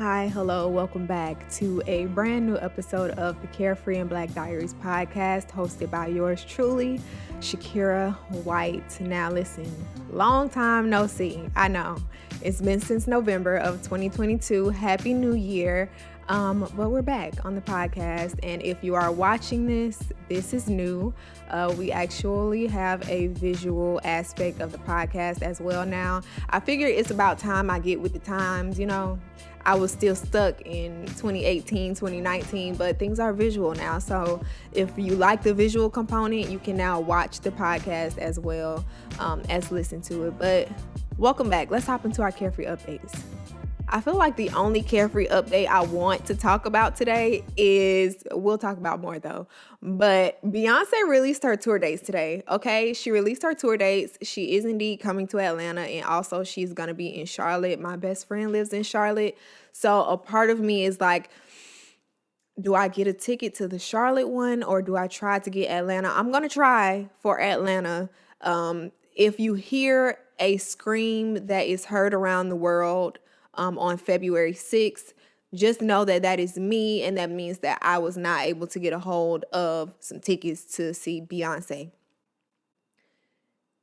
Hi, hello, welcome back to a brand new episode of the Carefree and Black Diaries podcast, hosted by yours truly, Shakira White. Now, listen, long time no see. I know it's been since November of 2022. Happy New Year. But we're back on the podcast, and if you are watching this is new. We actually have a visual aspect of the podcast as well now. I figure it's about time I get with the times, I was still stuck in 2018, 2019, but things are visual now. So if you like the visual component, you can now watch the podcast as well as listen to it. But welcome back. Let's hop into our Carefree updates. I feel like the only Carefree update I want to talk about today we'll talk about more though, but Beyonce released her tour dates today, okay? She released her tour dates. She is indeed coming to Atlanta, and also she's going to be in Charlotte. My best friend lives in Charlotte, so a part of me is like, do I get a ticket to the Charlotte one or do I try to get Atlanta? I'm going to try for Atlanta. If you hear a scream that is heard around the world, on February 6th, just know that that is me, and that means that I was not able to get a hold of some tickets to see Beyonce.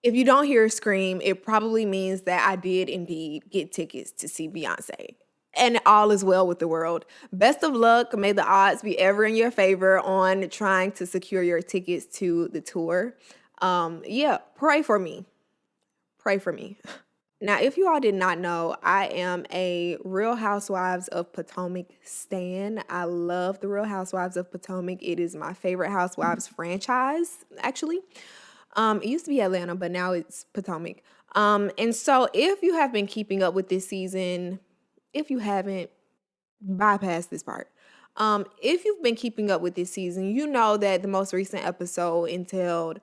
If you don't hear a scream, it probably means that I did indeed get tickets to see Beyonce. And all is well with the world. Best of luck. May the odds be ever in your favor on trying to secure your tickets to the tour. Pray for me. Pray for me. Now, if you all did not know, I am a Real Housewives of Potomac stan. I love the Real Housewives of Potomac. It is my favorite Housewives franchise, actually. It used to be Atlanta, but now it's Potomac. And so if you have been keeping up with this season, if you haven't, bypass this part. If you've been keeping up with this season, you know that the most recent episode entailed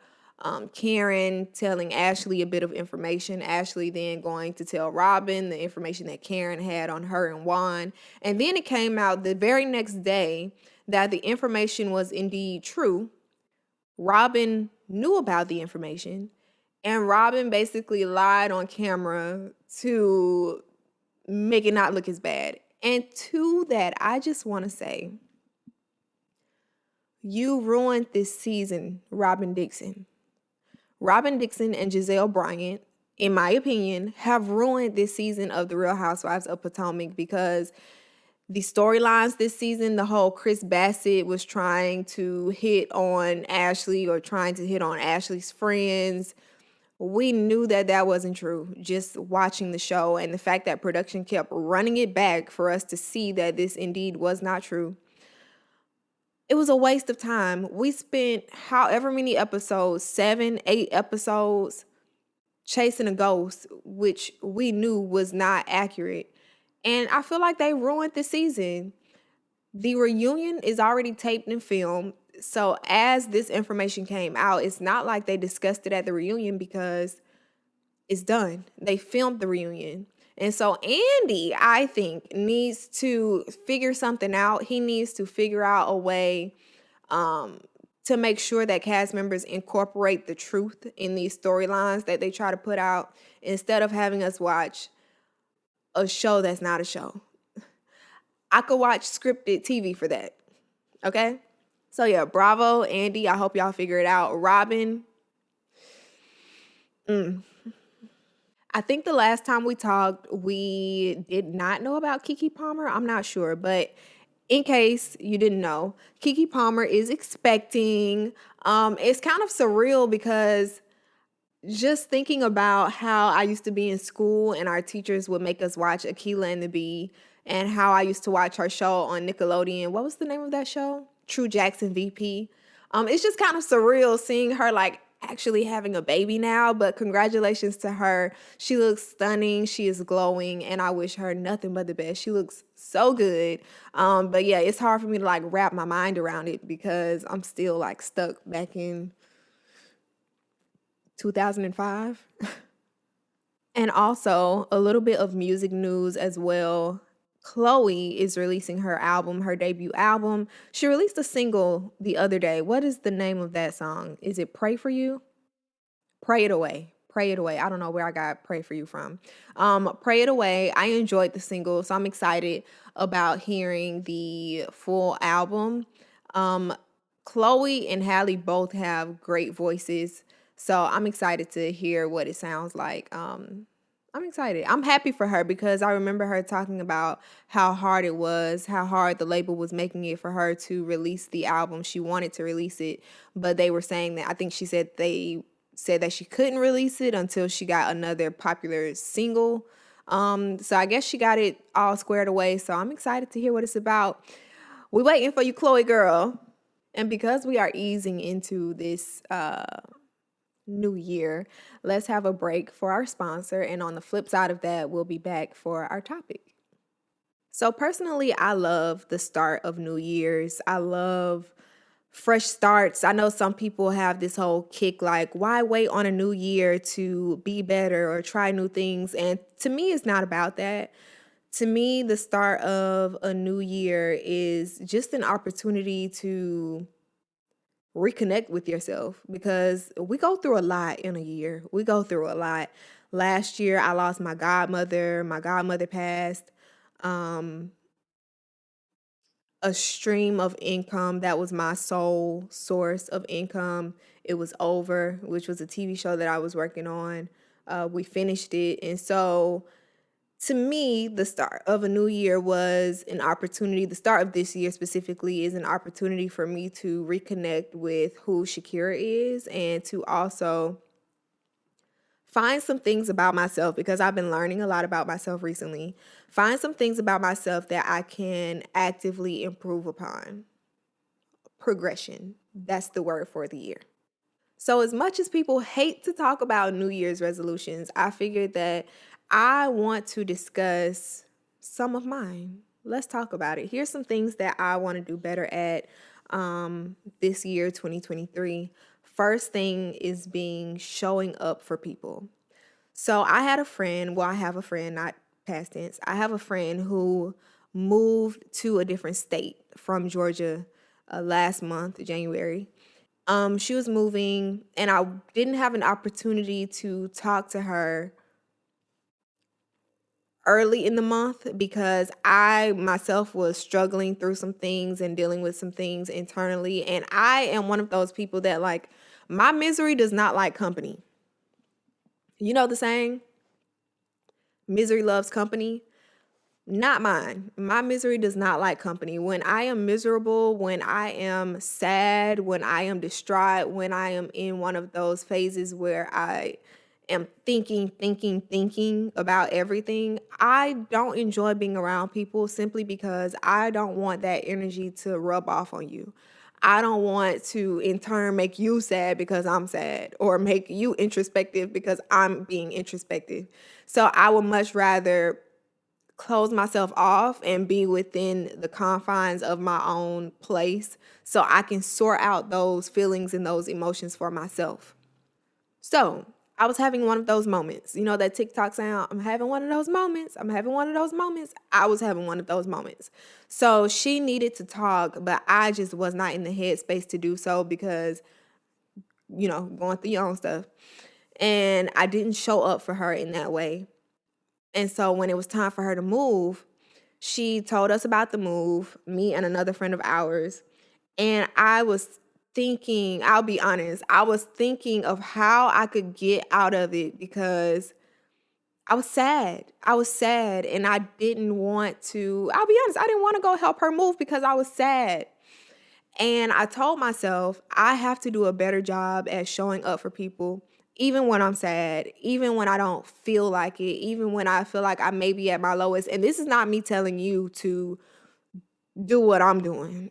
Karen telling Ashley a bit of information. Ashley then going to tell Robin the information that Karen had on her and Juan. And then it came out the very next day that the information was indeed true. Robin knew about the information, and Robin basically lied on camera to make it not look as bad. And to that, I just want to say, you ruined this season, Robin Dixon. Robin Dixon and Giselle Bryant, in my opinion, have ruined this season of The Real Housewives of Potomac, because the storylines this season, the whole Chris Bassett was trying to hit on Ashley or trying to hit on Ashley's friends. We knew that that wasn't true just watching the show, and the fact that production kept running it back for us to see that this indeed was not true. It was a waste of time. We spent however many episodes, 7, 8 episodes, chasing a ghost, which we knew was not accurate. And I feel like they ruined the season. The reunion is already taped and filmed. So as this information came out, it's not like they discussed it at the reunion, because it's done. They filmed the reunion. And so Andy, I think, needs to figure something out. He needs to figure out a way to make sure that cast members incorporate the truth in these storylines that they try to put out, instead of having us watch a show that's not a show. I could watch scripted TV for that. Okay? So yeah, bravo, Andy. I hope y'all figure it out. Robin. I think the last time we talked, we did not know about Keke Palmer. I'm not sure, but in case you didn't know, Keke Palmer is expecting. It's kind of surreal, because just thinking about how I used to be in school and our teachers would make us watch Akilah and the Bee, and how I used to watch her show on Nickelodeon. What was the name of that show? True Jackson VP. It's just kind of surreal seeing her actually having a baby now, but congratulations to her. She looks stunning. She is glowing, and I wish her nothing but the best. She looks so good. But yeah, it's hard for me to wrap my mind around it, because I'm still stuck back in 2005. And also a little bit of music news as well. Chloe is releasing her album, her debut album. She released a single the other day. What is the name of that song? Is it Pray For You? Pray It Away. Pray It Away. I don't know where I got Pray For You from. Pray It Away. I enjoyed the single, so I'm excited about hearing the full album. Um, Chloe and Halle both have great voices, so I'm excited to hear what it sounds like. I'm excited. I'm happy for her because I remember her talking about how hard it was, how hard the label was making it for her to release the album. She wanted to release it, but they were saying that, I think she said they said that she couldn't release it until she got another popular single. So I guess she got it all squared away. So I'm excited to hear what it's about. We waiting for you, Chloe girl. And because we are easing into this new year, let's have a break for our sponsor. And on the flip side of that, we'll be back for our topic. So personally, I love the start of New Year's. I love fresh starts. I know some people have this whole kick like, why wait on a new year to be better or try new things? And to me, it's not about that. To me, the start of a new year is just an opportunity to reconnect with yourself because we go through a lot in a year. We go through a lot. Last year, I lost my godmother. My godmother passed. Um, a stream of income that was my sole source of income. It was over, which was a TV show that I was working on. We finished it. And so to me, the start of a new year was an opportunity. The start of this year specifically is an opportunity for me to reconnect with who Shakira is and to also find some things about myself because I've been learning a lot about myself recently. Find some things about myself that I can actively improve upon. Progression. That's the word for the year. So, as much as people hate to talk about New Year's resolutions, I figured that I want to discuss some of mine. Let's talk about it. Here's some things that I want to do better at this year, 2023. First thing is being showing up for people. So, I had a friend, well, I have a friend, not past tense. I have a friend who moved to a different state from Georgia last month, January. She was moving, and I didn't have an opportunity to talk to her early in the month because I myself was struggling through some things and dealing with some things internally. And I am one of those people that, like, my misery does not like company. You know the saying, misery loves company? Not mine. My misery does not like company. When I am miserable, when I am sad, when I am distraught, when I am in one of those phases where I am thinking about everything, I don't enjoy being around people simply because I don't want that energy to rub off on you. I don't want to, in turn, make you sad because I'm sad or make you introspective because I'm being introspective. So I would much rather close myself off and be within the confines of my own place so I can sort out those feelings and those emotions for myself. So I was having one of those moments. You know that TikTok sound, I'm having one of those moments. I'm having one of those moments. I was having one of those moments. So she needed to talk, but I just was not in the headspace to do so because, going through your own stuff. And I didn't show up for her in that way. And so when it was time for her to move, she told us about the move, me and another friend of ours. And I was thinking, I'll be honest, I was thinking of how I could get out of it because I was sad. I was sad and I didn't want to, I'll be honest, I didn't want to go help her move because I was sad. And I told myself, I have to do a better job at showing up for people, even when I'm sad, even when I don't feel like it, even when I feel like I may be at my lowest. And this is not me telling you to do what I'm doing.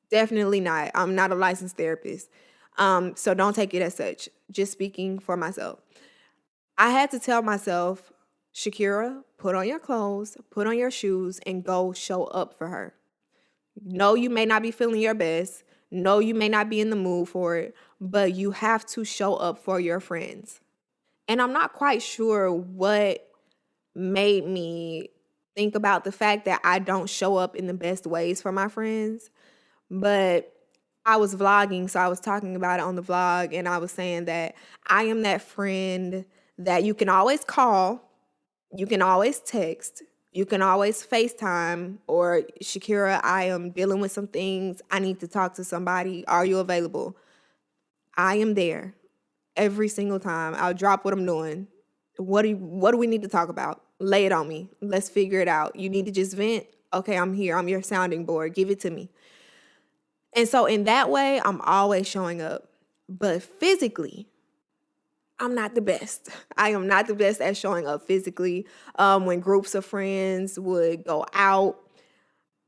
Definitely not. I'm not a licensed therapist. So don't take it as such. Just speaking for myself. I had to tell myself, Shakira, put on your clothes, put on your shoes, and go show up for her. No, you may not be feeling your best. No, you may not be in the mood for it, but you have to show up for your friends. And I'm not quite sure what made me think about the fact that I don't show up in the best ways for my friends, but I was vlogging, so I was talking about it on the vlog, and I was saying that I am that friend that you can always call, you can always text, you can always FaceTime, or Shakira, I am dealing with some things. I need to talk to somebody. Are you available? I am there every single time. I'll drop what I'm doing. What do we need to talk about? Lay it on me. Let's figure it out. You need to just vent. Okay, I'm here. I'm your sounding board. Give it to me. And so in that way, I'm always showing up. But physically, I'm not the best. I am not the best at showing up physically. When groups of friends would go out,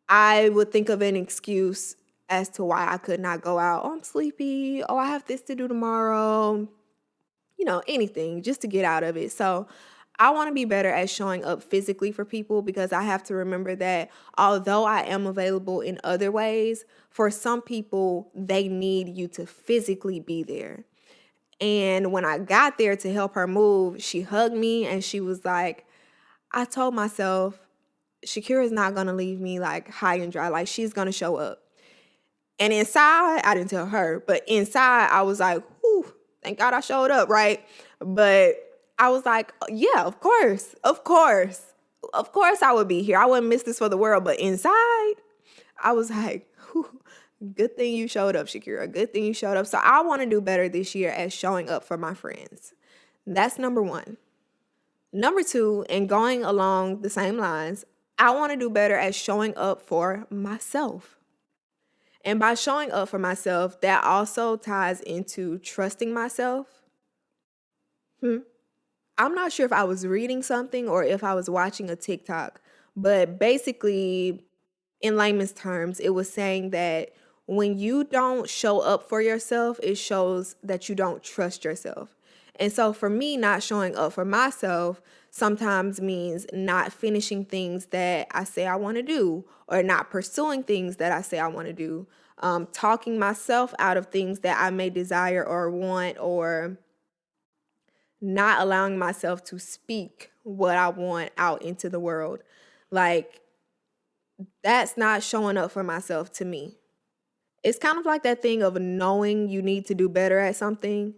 I would think of an excuse as to why I could not go out. Oh, I'm sleepy. Oh, I have this to do tomorrow. Anything just to get out of it. So I want to be better at showing up physically for people, because I have to remember that although I am available in other ways, for some people, they need you to physically be there. And when I got there to help her move, she hugged me and she was like, I told myself, Shakira's not going to leave me like high and dry. Like, she's going to show up. And inside, I didn't tell her, but inside I was like, whew, thank God I showed up, right? But I was like, yeah, of course I would be here. I wouldn't miss this for the world. But inside, I was like, whew, good thing you showed up, Shakira. Good thing you showed up. So I want to do better this year at showing up for my friends. That's number one. Number two, and going along the same lines, I want to do better at showing up for myself. And by showing up for myself, that also ties into trusting myself. I'm not sure if I was reading something or if I was watching a TikTok, but basically, in layman's terms, it was saying that when you don't show up for yourself, it shows that you don't trust yourself. And so for me, not showing up for myself sometimes means not finishing things that I say I want to do, or not pursuing things that I say I want to do, talking myself out of things that I may desire or want, or not allowing myself to speak what I want out into the world. Like, that's not showing up for myself to me. It's kind of like that thing of knowing you need to do better at something,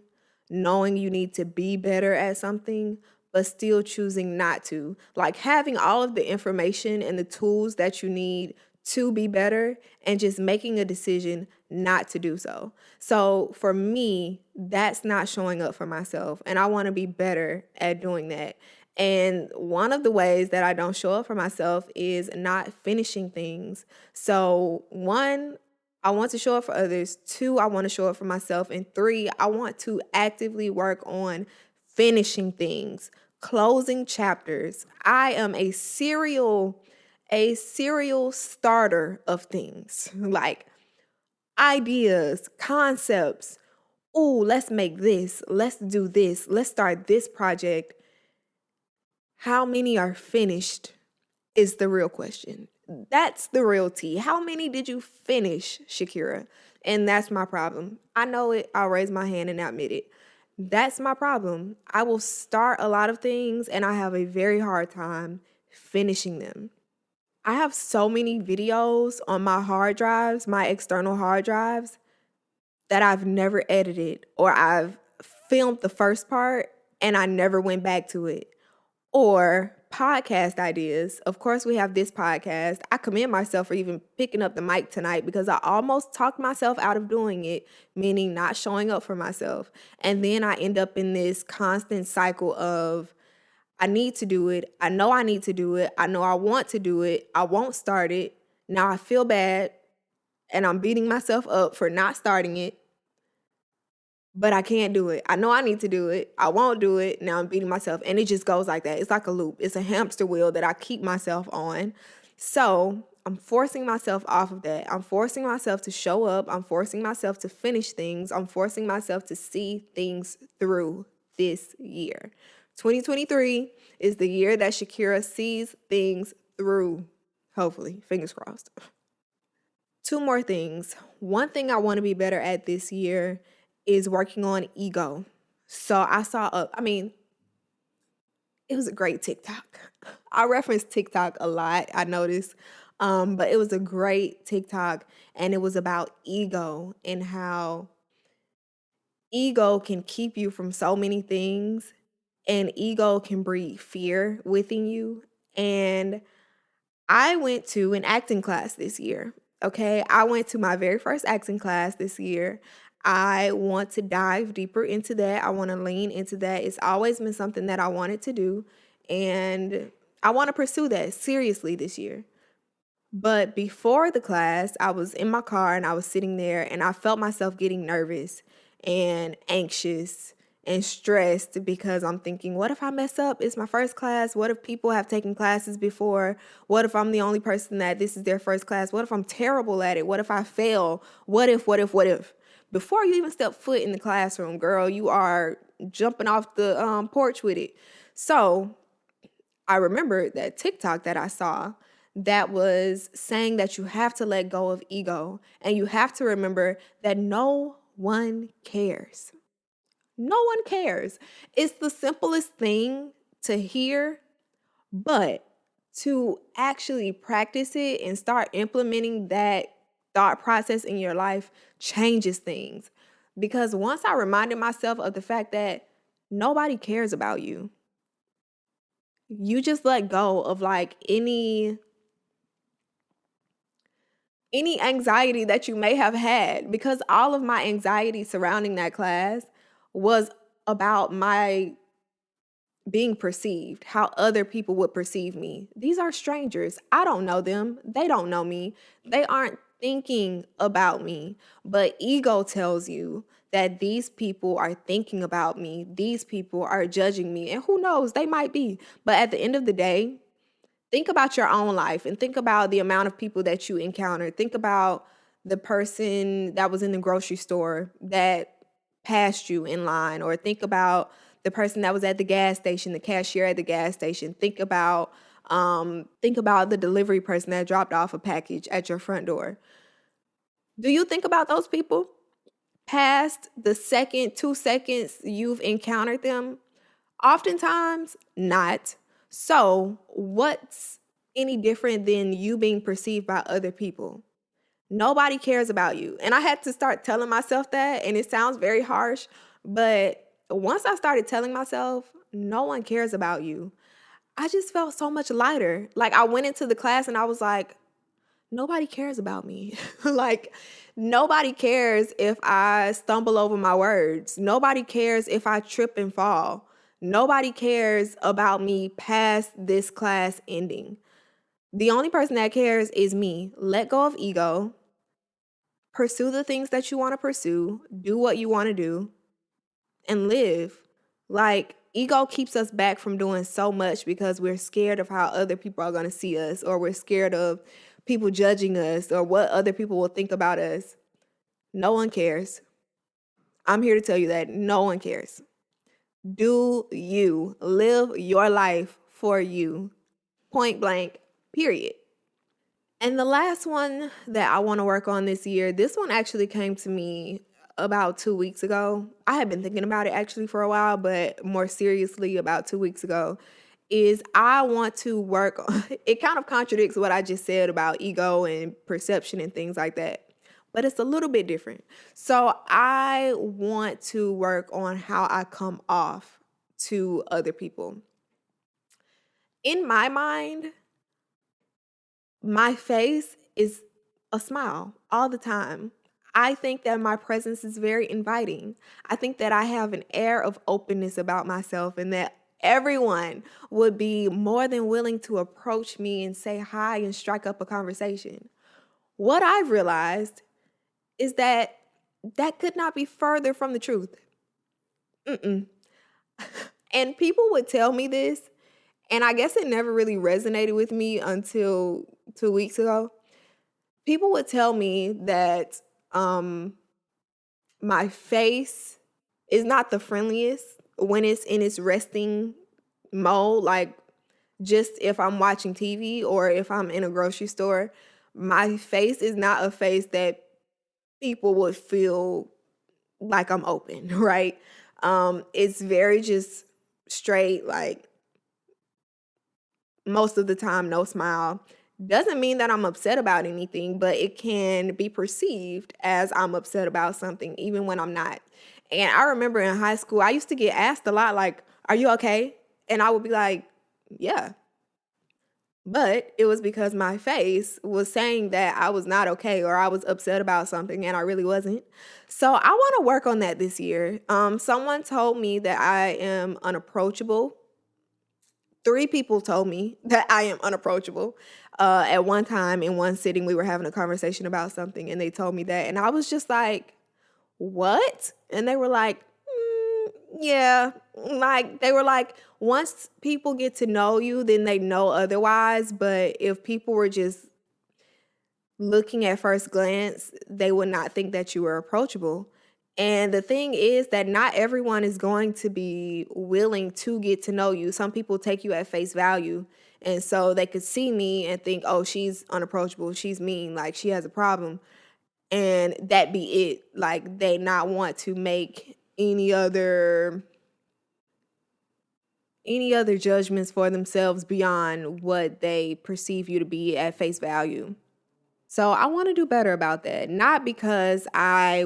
knowing you need to be better at something, but still choosing not to. Like, having all of the information and the tools that you need to be better and just making a decision not to do so. So for me, that's not showing up for myself. And I want to be better at doing that. And one of the ways that I don't show up for myself is not finishing things. So one, I want to show up for others. Two, I want to show up for myself. And three, I want to actively work on finishing things, closing chapters. I am a serial starter of things, like ideas, concepts. Ooh, let's make this. Let's do this. Let's start this project. How many are finished is the real question. That's the real tea. How many did you finish, Shakira? And that's my problem. I know it. I'll raise my hand and admit it. That's my problem. I will start a lot of things and I have a very hard time finishing them. I have so many videos on my hard drives, my external hard drives, that I've never edited, or I've filmed the first part and I never went back to it. Or podcast ideas. Of course, we have this podcast. I commend myself for even picking up the mic tonight, because I almost talked myself out of doing it, meaning not showing up for myself. And then I end up in this constant cycle of, I need to do it. I know I need to do it. I know I want to do it. I won't start it. Now I feel bad and I'm beating myself up for not starting it, but I can't do it. I know I need to do it. I won't do it. Now I'm beating myself. And it just goes like that. It's like a loop. It's a hamster wheel that I keep myself on. So I'm forcing myself off of that. I'm forcing myself to show up. I'm forcing myself to finish things. I'm forcing myself to see things through this year. 2023 is the year that Shakira sees things through. Hopefully, fingers crossed. Two more things. One thing I want to be better at this year is working on ego. So I saw it was a great TikTok. I reference TikTok a lot, I noticed. But it was a great TikTok, and it was about ego and how ego can keep you from so many things. and ego can breed fear within you. And I went to an acting class this year. Okay. I went to my very first acting class this year. I want to dive deeper into that. I want to lean into that. It's always been something that I wanted to do. And I want to pursue that seriously this year. But before the class, I was in my car and I was sitting there and I felt myself getting nervous and anxious and stressed because I'm thinking, what if I mess up? It's my first class. What if people have taken classes before? What if I'm the only person that this is their first class? What if I'm terrible at it? What if I fail? What if? Before you even step foot in the classroom, girl, you are jumping off the porch with it. So I remember that TikTok that I saw that was saying that you have to let go of ego and you have to remember that no one cares. No one cares. It's the simplest thing to hear, but to actually practice it and start implementing that thought process in your life changes things. Because once I reminded myself of the fact that nobody cares about you, you just let go of like any anxiety that you may have had, because all of my anxiety surrounding that class was about my being perceived, how other people would perceive me. These are strangers. I don't know them. They don't know me. They aren't thinking about me. But ego tells you that these people are thinking about me. These people are judging me. And who knows, they might be. But at the end of the day, think about your own life and think about the amount of people that you encountered. Think about the person that was in the grocery store that passed you in line, or think about the person that was at the gas station, the cashier at the gas station. Think about the delivery person that dropped off a package at your front door. Do you think about those people past the second, 2 seconds you've encountered them? Oftentimes, not. So, what's any different than you being perceived by other people? Nobody cares about you. And I had to start telling myself that, and it sounds very harsh, but once I started telling myself, no one cares about you, I just felt so much lighter. Like I went into the class and I was like, nobody cares about me. Like, nobody cares if I stumble over my words. Nobody cares if I trip and fall. Nobody cares about me past this class ending. The only person that cares is me. Let go of ego. Pursue the things that you want to pursue. Do what you want to do and live. Like, ego keeps us back from doing so much because we're scared of how other people are going to see us, or we're scared of people judging us, or what other people will think about us. No one cares. I'm here to tell you that no one cares. Do you live your life for you? Point blank, period. And the last one that I want to work on this year, this one actually came to me about 2 weeks ago. I had been thinking about it actually for a while, but more seriously about 2 weeks ago, is I want to work on, it kind of contradicts what I just said about ego and perception and things like that, but it's a little bit different. So I want to work on how I come off to other people. In my mind, my face is a smile all the time. I think that my presence is very inviting. I think that I have an air of openness about myself, and that everyone would be more than willing to approach me and say hi and strike up a conversation. What I've realized is that that could not be further from the truth. Mm-mm. And people would tell me this, and I guess it never really resonated with me until 2 weeks ago. People would tell me that um, my face is not the friendliest when it's in its resting mode. Like, just if I'm watching TV or if I'm in a grocery store, my face is not a face that people would feel like I'm open, right? It's very just straight, like most of the time, no smile. Doesn't mean that I'm upset about anything, but it can be perceived as I'm upset about something, even when I'm not. And I remember in high school, I used to get asked a lot, like, are you okay? And I would be like, yeah. But it was because my face was saying that I was not okay or I was upset about something and I really wasn't. So I want to work on that this year. Someone told me that I am unapproachable. 3 people told me that I am unapproachable. At one time in one sitting, we were having a conversation about something and they told me that. And I was just like, what? And they were like, yeah. Like, they were like, once people get to know you, then they know otherwise. But if people were just looking at first glance, they would not think that you were approachable. And the thing is that not everyone is going to be willing to get to know you. Some people take you at face value. And so they could see me and think, oh, she's unapproachable. She's mean. Like, she has a problem. And that be it. Like, they not want to make any other judgments for themselves beyond what they perceive you to be at face value. So I want to do better about that. Not because I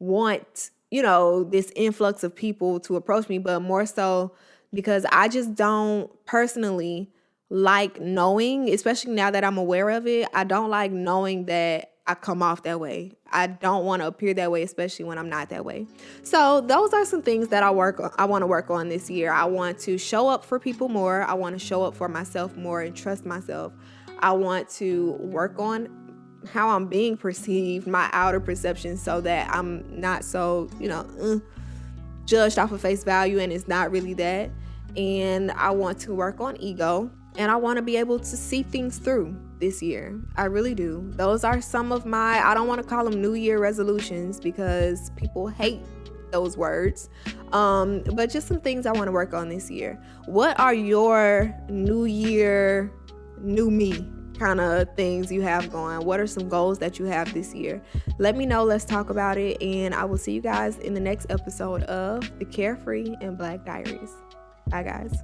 want, this influx of people to approach me, but more so because I just don't personally like knowing, especially now that I'm aware of it, I don't like knowing that I come off that way. I don't want to appear that way, especially when I'm not that way. So those are some things that I want to work on this year. I want to show up for people more. I want to show up for myself more and trust myself. I want to work on how I'm being perceived, my outer perception, so that I'm not so, judged off of face value and it's not really that. And I want to work on ego, and I want to be able to see things through this year. I really do. Those are some of my, I don't want to call them New Year resolutions because people hate those words. But just some things I want to work on this year. What are your New Year, new me kind of things you have going? What are some goals that you have this year? Let me know. Let's talk about it. And I will see you guys in the next episode of the Carefree and Black Diaries. Bye, guys.